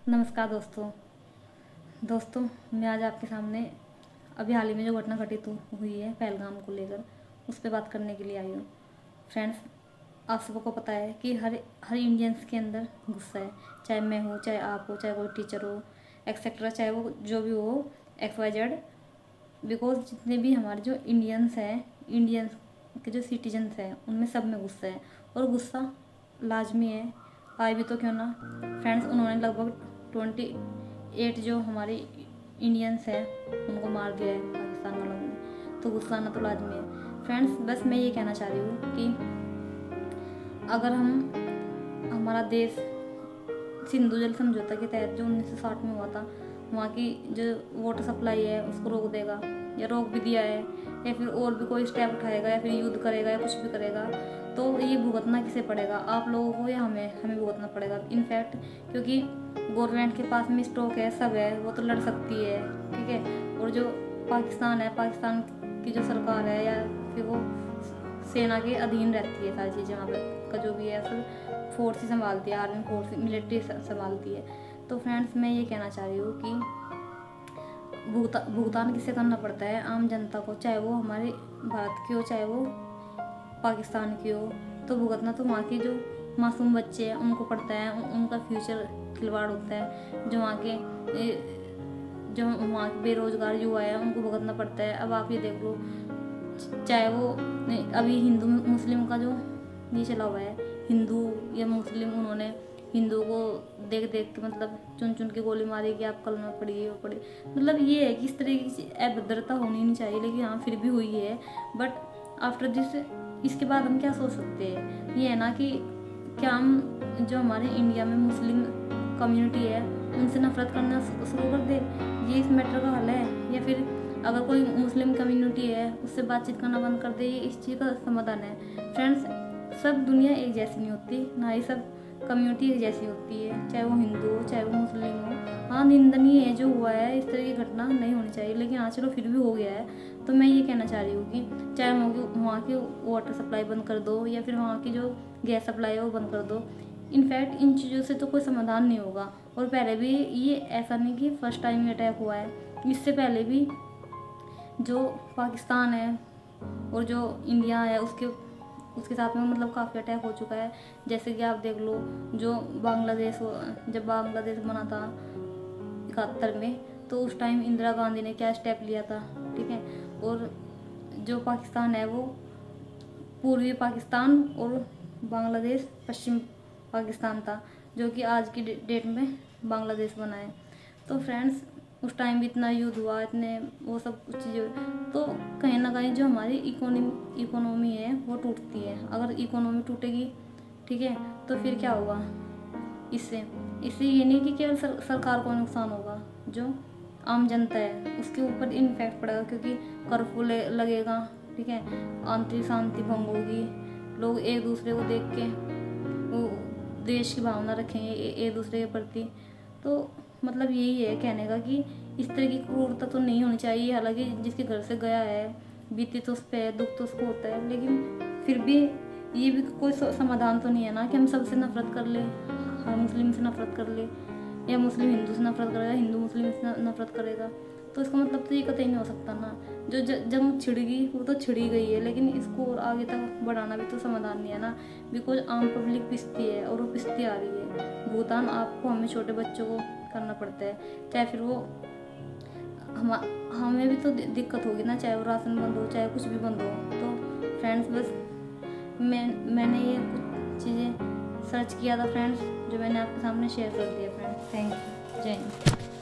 नमस्कार दोस्तों, मैं आज आपके सामने अभी हाल ही में जो घटना घटित हुई है पहलगाम को लेकर उस पर बात करने के लिए आई हूँ। फ्रेंड्स, आप सबको पता है कि हर इंडियंस के अंदर गुस्सा है, चाहे मैं हूँ, चाहे आप हो, चाहे कोई टीचर हो, एक्सेट्रा, चाहे वो जो भी हो, XYZ। बिकॉज जितने भी हमारे जो इंडियंस हैं, इंडियंस के जो सिटीजन्स हैं, उनमें सब में गुस्सा है और गुस्सा लाजमी है, आए भी तो क्यों ना। फ्रेंड्स, उन्होंने लगभग 28 जो हमारे इंडियंस हैं उनको मार दिया है पाकिस्तान वालों ने, तो गुस्सा आना तो लाजमी है। फ्रेंड्स, बस मैं ये कहना चाह रही हूँ कि अगर हमारा देश सिंधु जल समझौता के तहत जो 1960 में हुआ था, वहाँ की जो वाटर सप्लाई है उसको रोक देगा या रोक भी दिया है, या फिर और भी कोई स्टेप उठाएगा या फिर युद्ध करेगा या कुछ भी करेगा, तो ये भुगतना किसे पड़ेगा, आप लोगों को या हमें भुगतना पड़ेगा। इनफैक्ट क्योंकि गवर्नमेंट के पास में स्टॉक है, सब है, वो तो लड़ सकती है, ठीक है। और जो पाकिस्तान है, पाकिस्तान की जो सरकार है या फिर वो सेना के अधीन रहती है, सारी चीज़ें वहाँ पर का जो भी है सब फोर्स ही संभालती है, आर्मी फोर्स, मिलिट्री संभालती है। तो फ्रेंड्स, मैं ये कहना चाह रही हूँ कि भुगतान किसे करना पड़ता है, आम जनता को, चाहे वो हमारे भारत की हो चाहे वो पाकिस्तान की हो। तो भुगतना तो वहाँ के जो मासूम बच्चे हैं उनको पड़ता है, उनका फ्यूचर खिलवाड़ होता है। जो वहाँ के बेरोजगार युवा है उनको भुगतना पड़ता है। अब आप ये देख लो, चाहे वो अभी हिंदू मुस्लिम का जो ये चला हुआ है, हिंदू या मुस्लिम, उन्होंने हिंदू को देख देख के मतलब चुन चुन के गोली मारी कि आप कलमा पढ़िए वो पढ़िए। मतलब ये है कि इस तरीके की अभद्रता होनी नहीं चाहिए, लेकिन हाँ फिर भी हुई है। बट आफ्टर दिस, इसके बाद हम क्या सोच सकते हैं, ये है ना कि क्या हम जो हमारे इंडिया में मुस्लिम कम्युनिटी है उनसे नफरत करना शुरू कर दे, ये इस मैटर का हल है। या फिर अगर कोई मुस्लिम कम्युनिटी है उससे बातचीत करना बंद कर दे, ये इस चीज़ का समाधान है। फ्रेंड्स, सब दुनिया एक जैसी नहीं होती, ना ही सब कम्युनिटी एक जैसी होती है, चाहे वो हिंदू हो चाहे वो मुस्लिम हो। हाँ, निंदनीय है जो हुआ है, इस तरह की घटना नहीं होनी चाहिए, लेकिन हाँ चलो फिर भी हो गया है। तो मैं ये कहना चाह रही हूँ कि चाहे वहाँ की वाटर सप्लाई बंद कर दो या फिर वहाँ की जो गैस सप्लाई है वो बंद कर दो। इनफैक्ट इन चीज़ों से तो कोई समाधान नहीं होगा। और पहले भी ये ऐसा नहीं कि फर्स्ट टाइम ये अटैक हुआ है, इससे पहले भी जो पाकिस्तान है और जो इंडिया है उसके साथ में मतलब काफ़ी अटैक हो चुका है। जैसे कि आप देख लो, जो जब बांग्लादेश बना था 71 में, तो उस टाइम इंदिरा गांधी ने क्या स्टेप लिया था, ठीक है। और जो पाकिस्तान है वो पूर्वी पाकिस्तान और बांग्लादेश पश्चिम पाकिस्तान था, जो कि आज की डेट में बांग्लादेश बना है। तो फ्रेंड्स, उस टाइम भी इतना युद्ध हुआ, इतने वो सब कुछ चीज़ें, तो कहीं ना कहीं जो हमारी इकोनॉमी है वो टूटती है। अगर इकोनॉमी टूटेगी, ठीक है, तो फिर क्या होगा, इससे ये नहीं कि केवल सरकार को नुकसान होगा, जो आम जनता है उसके ऊपर इम्पैक्ट पड़ेगा, क्योंकि कर्फ्यू लगेगा, ठीक है, आंतरिक शांति भंग होगी, लोग एक दूसरे को देख के वो देश की भावना रखेंगे एक दूसरे के प्रति। तो मतलब यही है कहने का कि इस तरह की क्रूरता तो नहीं होनी चाहिए। हालांकि जिसके घर से गया है, बीती तो उस पर है, दुख तो उसको होता है, लेकिन फिर भी ये भी कोई समाधान तो नहीं है ना कि हम सबसे नफरत कर ले, हर मुस्लिम से नफरत कर ले, या मुस्लिम हिंदू से नफरत करेगा, हिंदू मुस्लिम से नफरत करेगा। तो इसका मतलब तो ये कतई नहीं हो सकता ना। जो जंग छिड़गी वो तो छिड़ी गई है, लेकिन इसको और आगे तक बढ़ाना भी तो समाधान नहीं है ना। बिकॉज आम पब्लिक पिसती है और वो पिसती आ रही है। भुगतान आपको, हमें छोटे बच्चों को करना पड़ता है, चाहे फिर वो हमें भी तो दिक्कत होगी ना, चाहे वो राशन बंद हो चाहे कुछ भी बंद हो। तो फ्रेंड्स, बस मैंने ये कुछ चीज़ें सर्च किया था फ्रेंड्स, जो मैंने आपके सामने शेयर कर दिया फ्रेंड्स। Thank you. जय हिंद।